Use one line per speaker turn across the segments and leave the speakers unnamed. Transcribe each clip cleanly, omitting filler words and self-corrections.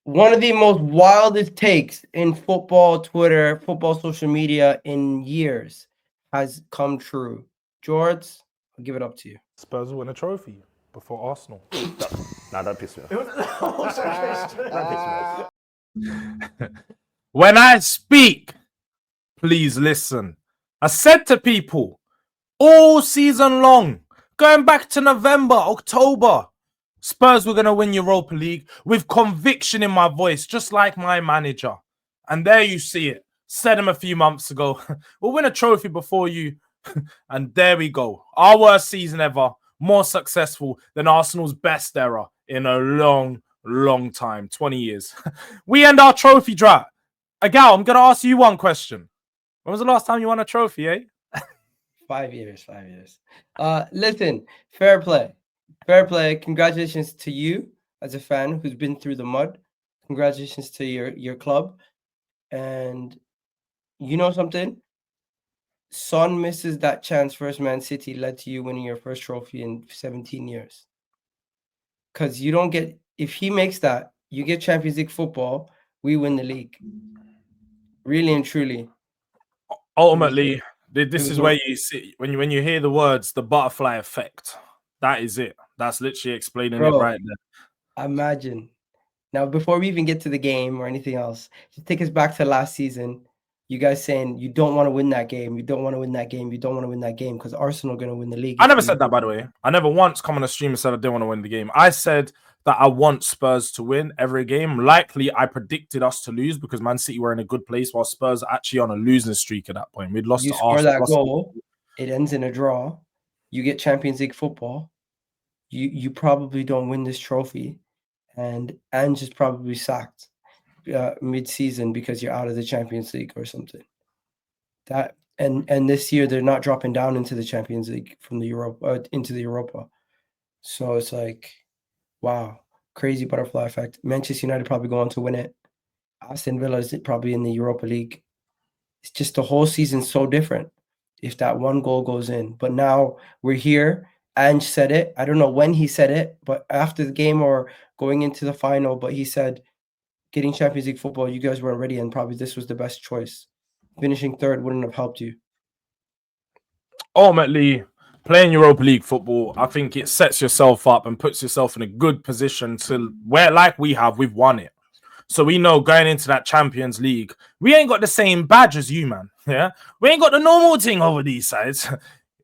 one of the most wildest takes in football Twitter, football social media in years has come true. Jords, I'll give it up to you.
Spurs win a trophy before Arsenal.
Nah, don't piss me off. Don't piss me off.
When I speak, please listen. I said to people all season long, going back to November, October, Spurs were going to win Europa League with conviction in my voice, just like my manager. And there you see it. Said him a few months ago. We'll win a trophy before you. And there we go. Our worst season ever. More successful than Arsenal's best era in a long, long time. 20 years. We end our trophy drought. Egal, I'm going to ask you one question. When was the last time you won a trophy, eh?
5 years. Listen, fair play. Fair play. Congratulations to you as a fan who's been through the mud. Congratulations to your club. And you know something? Son misses that chance first Man City led to you winning your first trophy in 17 years. Because you don't get, if he makes that, you get Champions League football, we win the league. Really and truly.
Ultimately, this is where you see, when you hear the words, the butterfly effect. That is it. That's literally explaining it right there.
Imagine. Now, before we even get to the game or anything else, just take us back to last season. You guys saying you don't want to win that game. You don't want to win that game. You don't want to win that game because Arsenal are going to win the league.
I never said that, by the way. I never once come on a stream and said I didn't want to win the game. I said that I want Spurs to win every game. Likely, I predicted us to lose because Man City were in a good place while Spurs are actually on a losing streak at that point. We'd lost to Arsenal.
You score that goal, it ends in a draw. You get Champions League football. You probably don't win this trophy. And Ange is probably sacked mid-season because you're out of the Champions League or something. That and this year they're not dropping down into the Champions League from the Europa into the Europa. So it's like, wow, crazy butterfly effect. Manchester United probably go on to win it. Aston Villa is probably in the Europa League. It's just the whole season's so different if that one goal goes in. But now we're here. Ange said it. I don't know when he said it, but after the game or going into the final, but he said, getting Champions League football, you guys weren't ready, and probably this was the best choice. Finishing third wouldn't have helped you.
Ultimately, playing Europa League football, I think it sets yourself up and puts yourself in a good position to where, like we've won it. So we know going into that Champions League, we ain't got the same badge as you, man. Yeah, we ain't got the normal thing over these sides.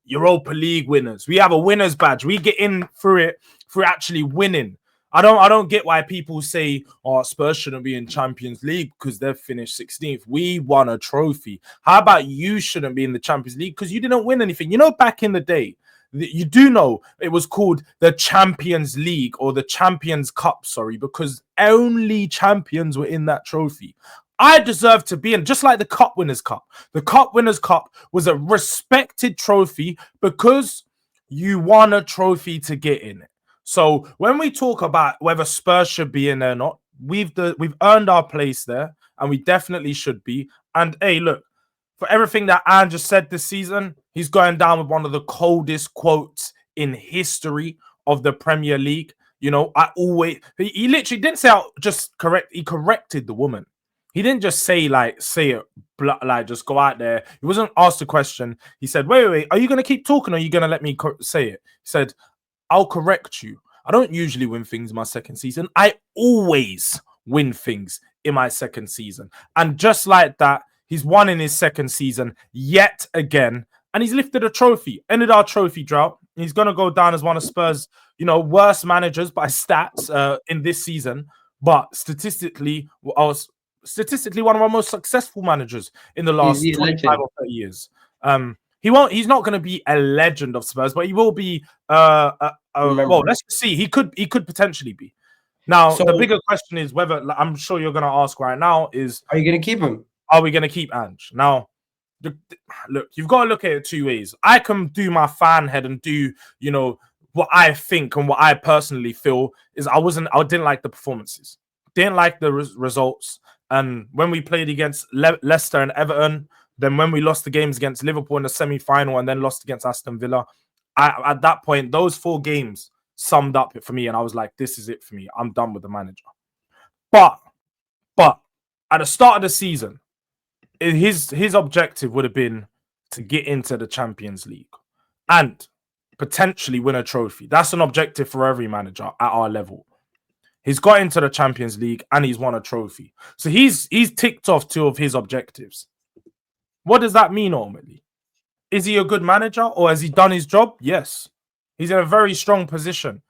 Europa League winners. We have a winner's badge. We get in through it through actually winning. I don't get why people say, oh, Spurs shouldn't be in Champions League because they've finished 16th. We won a trophy. How about you shouldn't be in the Champions League because you didn't win anything? You know, back in the day, you do know it was called the Champions League or the Champions Cup, because only champions were in that trophy. I deserve to be in, just like the Cup Winners' Cup. The Cup Winners' Cup was a respected trophy because you won a trophy to get in it. So when we talk about whether Spurs should be in there or not, we've earned our place there, and we definitely should be. And hey, look, for everything that Ange just said this season, he's going down with one of the coldest quotes in history of the Premier League. You know, he literally didn't say he corrected the woman. He didn't just say it, just go out there. He wasn't asked a question. He said, wait, are you going to keep talking or are you going to let me say it? He said, I'll correct you. I don't usually win things in my second season. I always win things in my second season. And just like that, he's won in his second season yet again. And he's lifted a trophy, ended our trophy drought. He's going to go down as one of Spurs, worst managers by stats in this season. But statistically, one of our most successful managers in the last 25 or 30 years. He's not going to be a legend of Spurs, but he will be. Well, let's see. He could potentially be. Now, the bigger question is whether I'm sure you're going to ask right now is:
are you going to keep him?
Are we going to keep Ange? Now, look, you've got to look at it two ways. I can do my fan head and do what I think and what I personally feel is I didn't like the performances, didn't like the results, and when we played against Leicester and Everton. Then when we lost the games against Liverpool in the semi-final and then lost against Aston Villa, at that point, those 4 games summed up it for me. And I was like, this is it for me. I'm done with the manager. But at the start of the season, his objective would have been to get into the Champions League and potentially win a trophy. That's an objective for every manager at our level. He's got into the Champions League and he's won a trophy. So he's ticked off 2 of his objectives. What does that mean ultimately? Is he a good manager or has he done his job? Yes. He's in a very strong position.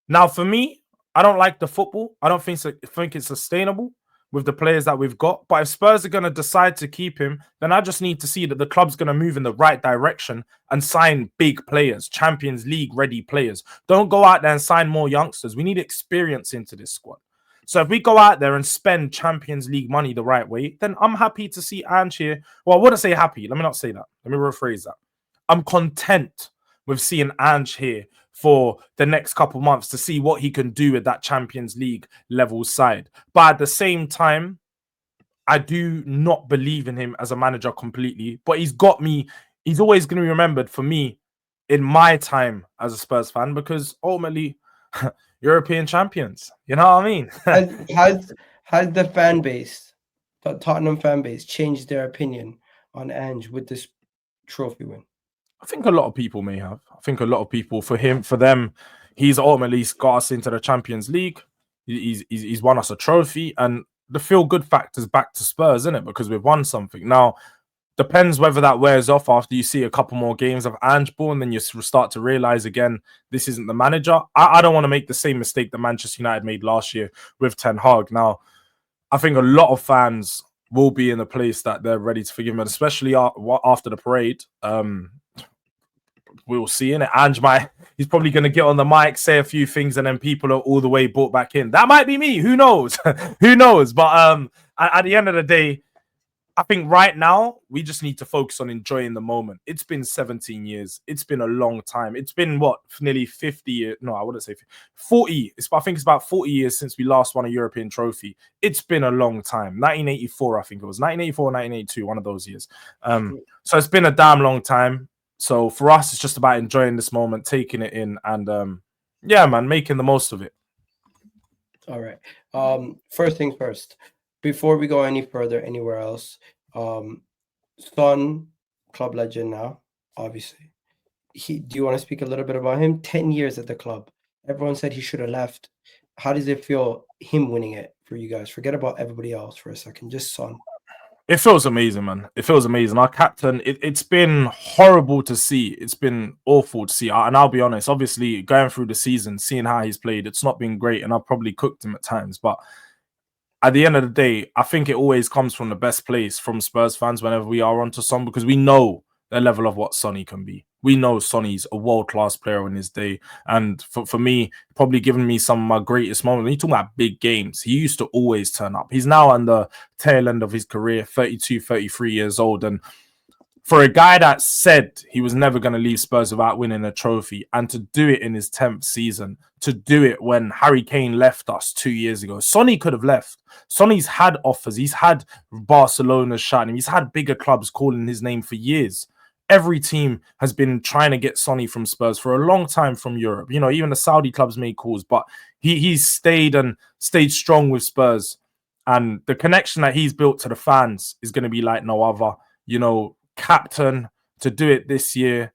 Now, for me, I don't like the football. I don't think it's sustainable with the players that we've got. But if Spurs are going to decide to keep him, then I just need to see that the club's going to move in the right direction and sign big players, Champions League ready players. Don't go out there and sign more youngsters. We need experience into this squad. So if we go out there and spend Champions League money the right way, then I'm happy to see Ange here. Well, I wouldn't say happy. Let me not say that. Let me rephrase that. I'm content with seeing Ange here for the next couple months to see what he can do with that Champions League level side. But at the same time, I do not believe in him as a manager completely. But he's got me. He's always going to be remembered for me in my time as a Spurs fan because ultimately, European champions. You know what I mean?
has the fan base, the Tottenham fan base, changed their opinion on Ange with this trophy win?
I think a lot of people may have. I think a lot of people, for them, he's ultimately got us into the Champions League. He's won us a trophy, and the feel-good factor's back to Spurs, isn't it? Because we've won something. Now, depends whether that wears off after you see a couple more games of Ange Ball, and then you start to realise again, this isn't the manager. I don't want to make the same mistake that Manchester United made last year with Ten Hag. Now, I think a lot of fans will be in a place that they're ready to forgive him, especially after the parade. We'll see in it. Ange he's probably going to get on the mic, say a few things, and then people are all the way brought back in. That might be me. Who knows? Who knows? But at the end of the day, I think right now we just need to focus on enjoying the moment. It's been 17 years. It's been a long time. It's been nearly 50 years. No, I wouldn't say 40. I think it's about 40 years since we last won a European trophy. It's been a long time. 1984, I think it was 1984, 1982, one of those years. So it's been a damn long time. So for us, it's just about enjoying this moment, taking it in, and yeah, man, making the most of it.
All right. First things first. Before we go any further anywhere else, Son, club legend now, obviously. Do you want to speak a little bit about him? 10 years at the club. Everyone said he should have left. How does it feel, him winning it for you guys? Forget about everybody else for a second. Just Son.
It feels amazing, man. It feels amazing. Our captain, it's been horrible to see. It's been awful to see. And I'll be honest, obviously, going through the season, seeing how he's played, it's not been great. And I've probably cooked him at times. But at the end of the day, I think it always comes from the best place from Spurs fans whenever we are onto Son, because we know the level of what Sonny can be. We know Sonny's a world-class player in his day. And for me, probably given me some of my greatest moments. When you talk about big games, he used to always turn up. He's now on the tail end of his career, 32, 33 years old. And for a guy that said he was never going to leave Spurs without winning a trophy, and to do it in his 10th season, to do it when Harry Kane left us 2 years ago. Sonny could have left. Sonny's had offers. He's had Barcelona shouting him. He's had bigger clubs calling his name for years. Every team has been trying to get Sonny from Spurs for a long time from Europe. You know, even the Saudi clubs made calls, but he's stayed strong with Spurs. And the connection that he's built to the fans is going to be like no other. You know, captain, to do it this year,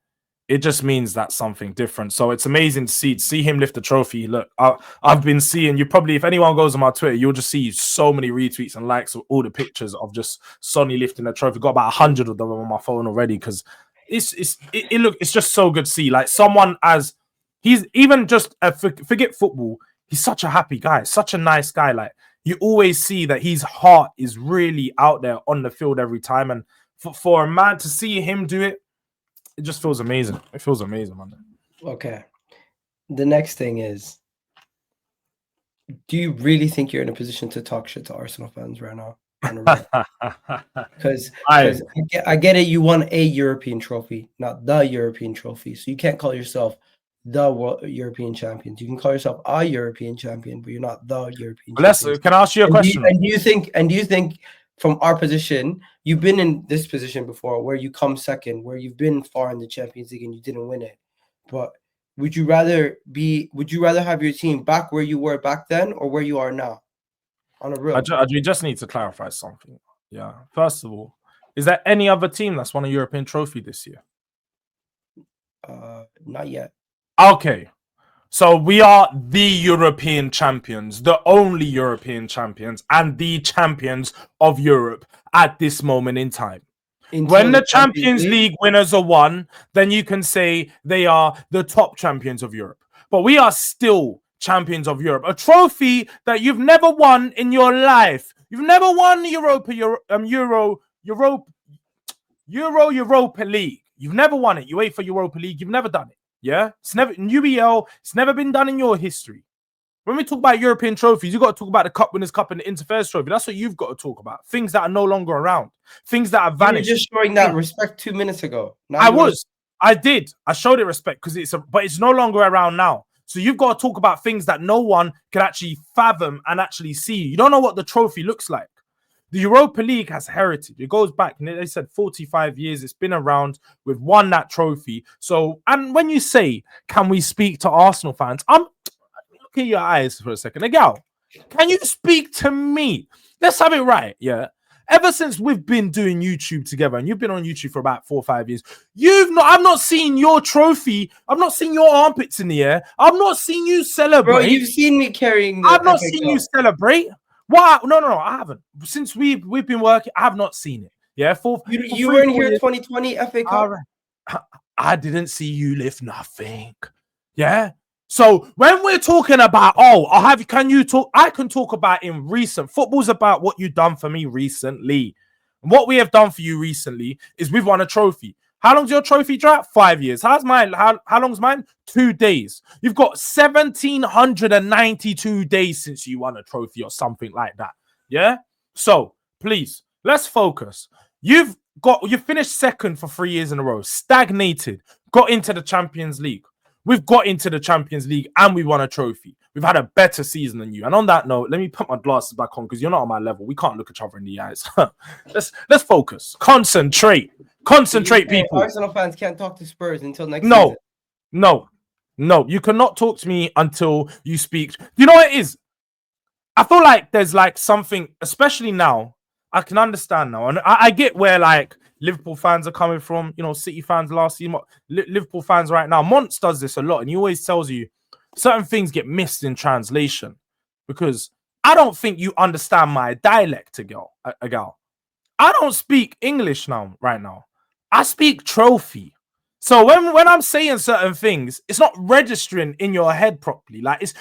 it just means that's something different. So it's amazing to see him lift the trophy. Look, I've been seeing, you probably, if anyone goes on my Twitter, you'll just see so many retweets and likes of all the pictures of just Sonny lifting the trophy. Got about 100 of them on my phone already, because it's just so good to see. Like someone as he's even just forget football. He's such a happy guy, such a nice guy. Like you always see that his heart is really out there on the field every time. And for a man to see him do it, it just feels amazing. It feels amazing, man.
Okay. The next thing is, do you really think you're in a position to talk shit to Arsenal fans right now? Because I get it. You won a European trophy, not the European trophy. So you can't call yourself the European champions. You can call yourself a European champion, but you're not the European champion.
Can I ask you a question?
Do you think from our position, you've been in this position before where you come second, where you've been far in the Champions League and you didn't win it. But would you rather have your team back where you were back then or where you are now? on a real.
We just need to clarify something. Yeah. First of all, is there any other team that's won a European trophy this year?
Not yet.
Okay. So we are the European champions, the only European champions, and the champions of Europe at this moment in time. When the Champions League winners are won, then you can say they are the top champions of Europe. But we are still champions of Europe. A trophy that you've never won in your life. You've never won Europa League. You've never won it. UEFA Europa League. You've never done it. Yeah, it's never in UEL. It's never been done in your history. When we talk about European trophies, you got to talk about the Cup Winners' Cup and the Interfair Trophy. That's what you've got to talk about. Things that are no longer around. Things that have vanished.
You were just showing that respect 2 minutes ago.
I did. I showed it respect because but it's no longer around now. So you've got to talk about things that no one can actually fathom and actually see. You don't know what the trophy looks like. The Europa League has heritage. It goes back, and they said 45 years. It's been around. We've won that trophy. So, and when you say, can we speak to Arsenal fans? Look at your eyes for a second. Egal, can you speak to me? Let's have it right, yeah? Ever since we've been doing YouTube together, and you've been on YouTube for about 4 or 5 years, I've not seen your trophy. I've not seen your armpits in the air. I've not seen you celebrate.
Bro, you've seen me carrying.
I've not seen you celebrate. What? No, I haven't. Since we've been working, I have not seen it. Yeah,
you weren't here 2020 FA Cup.
I didn't see you lift nothing. Yeah. So when we're talking about, can you talk? I can talk about in recent. Football's about what you've done for me recently. And what we have done for you recently is we've won a trophy. How long's your trophy drought? 5 years. How's mine? How long's mine? 2 days. You've got 1,792 days since you won a trophy or something like that. Yeah. So please, let's focus. You finished second for 3 years in a row, stagnated, got into the Champions League. We've got into the Champions League and we won a trophy. We've had a better season than you. And on that note, let me put my glasses back on because you're not on my level. We can't look each other in the eyes. Let's focus. Concentrate, people.
Arsenal fans can't talk to Spurs until next season.
No. You cannot talk to me until you speak. You know what it is? I feel like there's like something, especially now. I can understand now, and I get where like Liverpool fans are coming from. You know, City fans last year, Liverpool fans right now. Monts does this a lot, and he always tells you certain things get missed in translation because I don't think you understand my dialect, Egal. I don't speak English right now. I speak trophy. So when I'm saying certain things, it's not registering in your head properly. Like it's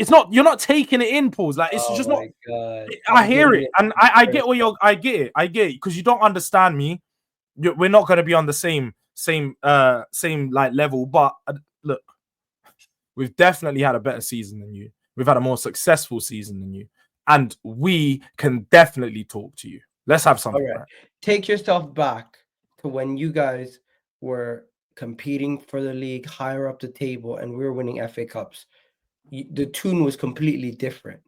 not, you're not taking it in, pause. Like it's just not. God. I hear it, and I get where you're. I get it because you don't understand me. We're not going to be on the same like level. But look, we've definitely had a better season than you. We've had a more successful season than you, and we can definitely talk to you. Let's have something.
Right. Take yourself back to when you guys were competing for the league higher up the table and we were winning FA Cups. The tune was completely different.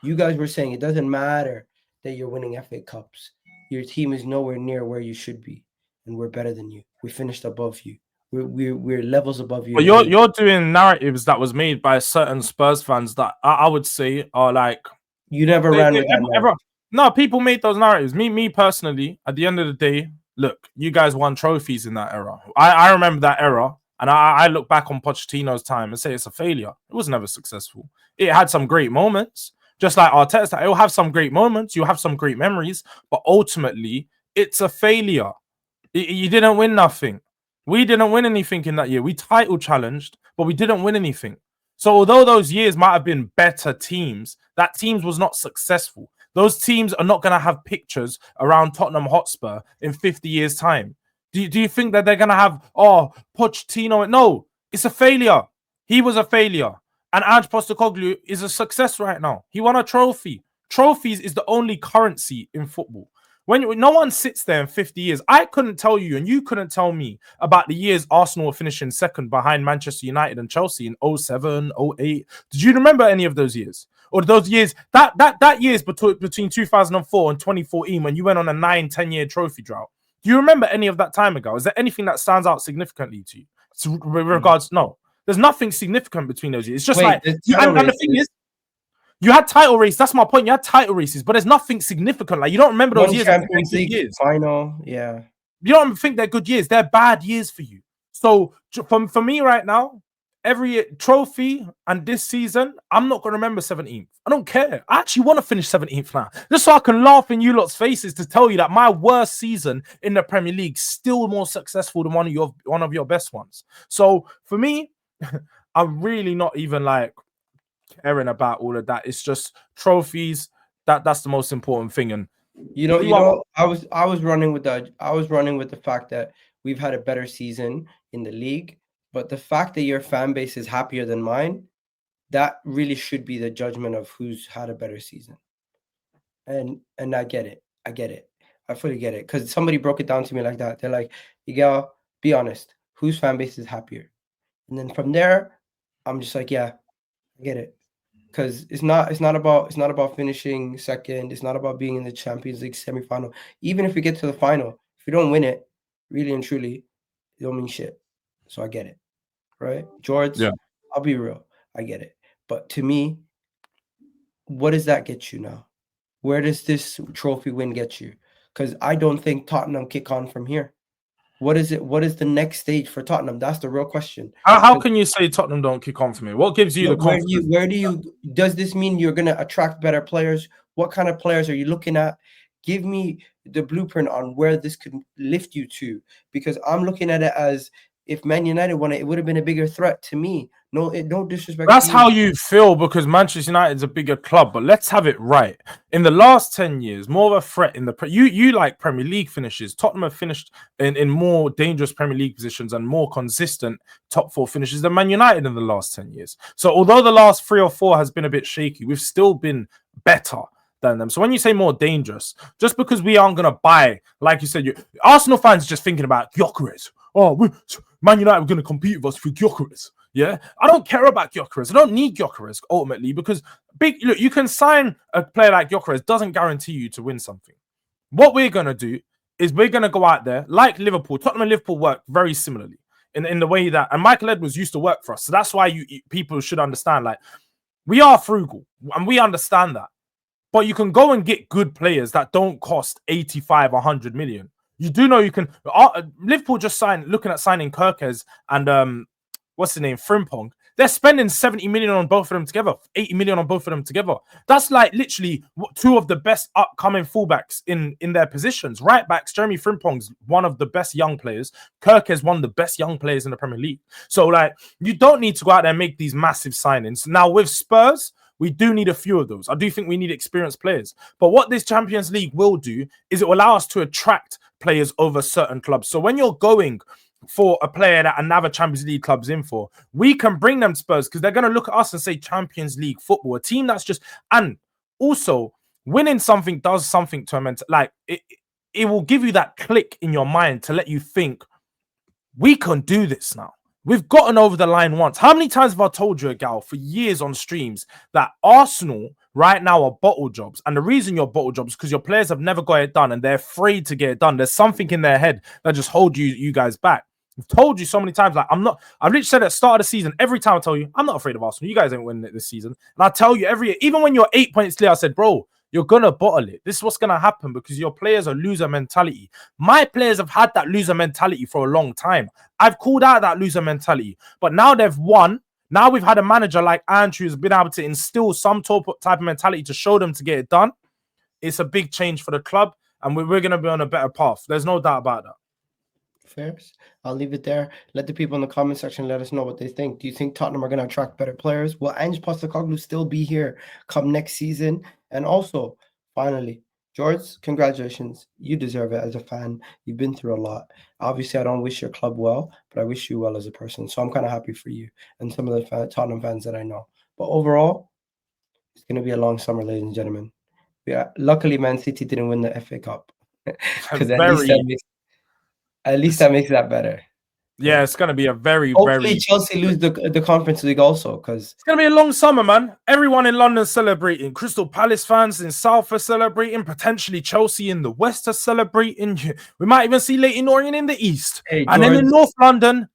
You guys were saying it doesn't matter that you're winning FA Cups. Your team is nowhere near where you should be, and we're better than you. We finished above you. We're levels above you.
But you're doing narratives that was made by certain Spurs fans that I would say are like
you never ran with that.
No, people made those narratives. Me personally, at the end of the day, look, you guys won trophies in that era. I remember that era, and I look back on Pochettino's time and say it's a failure. It was never successful. It had some great moments, just like Arteta. It'll have some great moments. You'll have some great memories, but ultimately, it's a failure. You didn't win nothing. We didn't win anything in that year. We title challenged, but we didn't win anything. So although those years might have been better teams, that teams was not successful. Those teams are not going to have pictures around Tottenham Hotspur in 50 years' time. Do you think that they're going to have, Pochettino? No, it's a failure. He was a failure. And Ange Postecoglou is a success right now. He won a trophy. Trophies is the only currency in football. When no one sits there in 50 years, I couldn't tell you and you couldn't tell me about the years Arsenal were finishing second behind Manchester United and Chelsea in 07, 08. Did you remember any of those years? Or those years, that years between 2004 and 2014 when you went on a 9-10 year trophy drought? Do you remember any of that time ago? Is there anything that stands out significantly to you? With regards, no. There's nothing significant between those years. It's just and the thing is, You had title race. That's my point. You had title races, but there's nothing significant. Like, you don't remember those
One
years.
Champions
Good
League
years.
final, yeah.
You don't think they're good years. They're bad years for you. So for me right now, every trophy and this season, I'm not going to remember 17th. I don't care. I actually want to finish 17th now. Just so I can laugh in you lot's faces to tell you that my worst season in the Premier League still more successful than one of your best ones. So for me, I'm really not even like caring about all of that. It's just trophies. That's the most important thing. And
I was running with the fact that we've had a better season in the league, but the fact that your fan base is happier than mine, that really should be the judgment of who's had a better season. And I get it. I fully get it, because somebody broke it down to me like that. They're like, Egal, be honest, whose fan base is happier? And then from there, I'm just like, yeah, I get it. Because it's not about finishing second. It's not about being in the Champions League semifinal. Even if we get to the final, if we don't win it, really and truly, it don't mean shit. So I get it, right? Jords,
Yeah.
I'll be real, I get it. But to me, what does that get you now? Where does this trophy win get you? Because I don't think Tottenham kick on from here. What is it? What is the next stage for Tottenham? That's the real question.
How can you say Tottenham don't kick on for me? What gives you the confidence?
Where do you does this mean you're going to attract better players? What kind of players are you looking at? Give me the blueprint on where this could lift you to, because I'm looking at it as, if Man United won it, it would have been a bigger threat to me. No disrespect.
That's how you feel, because Manchester United is a bigger club. But let's have it right. In the last 10 years, more of a threat in the you like Premier League finishes. Tottenham have finished in more dangerous Premier League positions and more consistent top 4 finishes than Man United in the last 10 years. So although the last 3 or 4 has been a bit shaky, we've still been better than them. So when you say more dangerous, just because we aren't going to buy, like you said, Arsenal fans just thinking about Gyökeres. Oh, Man United are going to compete with us for Gyökeres. Yeah, I don't care about Gyökeres. I don't need Gyökeres ultimately, because look, you can sign a player like Gyökeres, doesn't guarantee you to win something. What we're going to do is we're going to go out there like Liverpool. Tottenham and Liverpool work very similarly in the way that, and Michael Edwards used to work for us. So that's why people should understand, like, we are frugal and we understand that. But you can go and get good players that don't cost 85, 100 million. You do know you can. Liverpool just looking at signing Kirkes and what's the name, Frimpong. They're spending 70 million on both of them together, 80 million on both of them together. That's like literally 2 of the best upcoming fullbacks in their positions. Right backs, Jeremy Frimpong's one of the best young players. Kirkes one of the best young players in the Premier League. So like, you don't need to go out there and make these massive signings. Now with Spurs, we do need a few of those. I do think we need experienced players. But what this Champions League will do is it will allow us to attract players over certain clubs. So when you're going for a player that another Champions League club's in for, we can bring them Spurs, because they're going to look at us and say Champions League football, a team that's just, and also winning something does something to a mental, like it will give you that click in your mind to let you think, we can do this now. We've gotten over the line once. How many times have I told you, Egal, for years on streams, that Arsenal right now are bottle jobs? And the reason you're bottle jobs is because your players have never got it done and they're afraid to get it done. There's something in their head that just hold you guys back. I've told you so many times, like, I've literally said at the start of the season, every time I tell you, I'm not afraid of Arsenal. You guys ain't winning it this season. And I tell you every year, even when you're 8 points clear, I said, bro, you're going to bottle it. This is what's going to happen, because your players are loser mentality. My players have had that loser mentality for a long time. I've called out that loser mentality. But now they've won. Now we've had a manager like Ange who's been able to instill some type of mentality to show them to get it done. It's a big change for the club, and we're going to be on a better path. There's no doubt about that.
Fair. I'll leave it there. Let the people in the comment section let us know what they think. Do you think Tottenham are going to attract better players? Will Ange Postecoglou still be here come next season? And also, finally, Jords, congratulations. You deserve it as a fan. You've been through a lot. Obviously, I don't wish your club well, but I wish you well as a person. So I'm kind of happy for you and some of the Tottenham fans that I know. But overall, it's going to be a long summer, ladies and gentlemen. Yeah, luckily, Man City didn't win the FA Cup. Because at least that makes that better.
Yeah, it's going to be a very,
hopefully Chelsea lose the Conference League also, because
it's going to be a long summer, man. Everyone in London celebrating. Crystal Palace fans in South are celebrating. Potentially Chelsea in the West are celebrating. We might even see Leyton Orient in the East.
Hey,
and then in North London,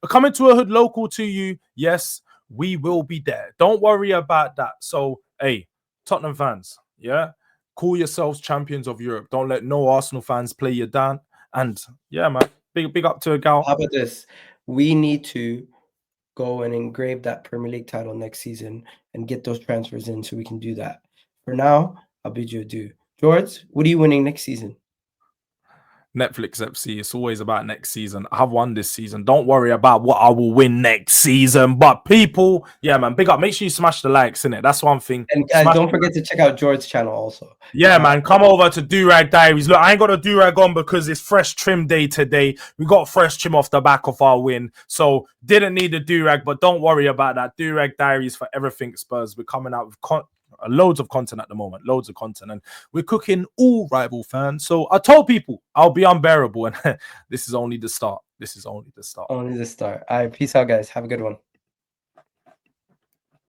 coming to a hood local to you, yes, we will be there. Don't worry about that. So, hey, Tottenham fans, yeah, call yourselves champions of Europe. Don't let no Arsenal fans play you down. And yeah, man, big up to Egal.
How about this? We need to go and engrave that Premier League title next season and get those transfers in so we can do that. For now, I'll bid you adieu. Jords, what are you winning next season?
Netflix FC. It's always about next season. I've won this season. Don't worry about what I will win next season. But people, yeah, man, big up. Make sure you smash the likes, innit? That's one thing.
And guys, don't forget to check out Jords' channel also.
Yeah, man, come over to Durag Diaries. Look, I ain't got a Durag on because it's fresh trim day today. We got fresh trim off the back of our win. So didn't need a Durag, but don't worry about that. Durag Diaries for everything Spurs. We're coming out with loads of content at the moment. Loads of content. And we're cooking all rival fans. So I told people I'll be unbearable. And this is only the start. This is only the start.
Only the start. All right, peace out, guys. Have a good one.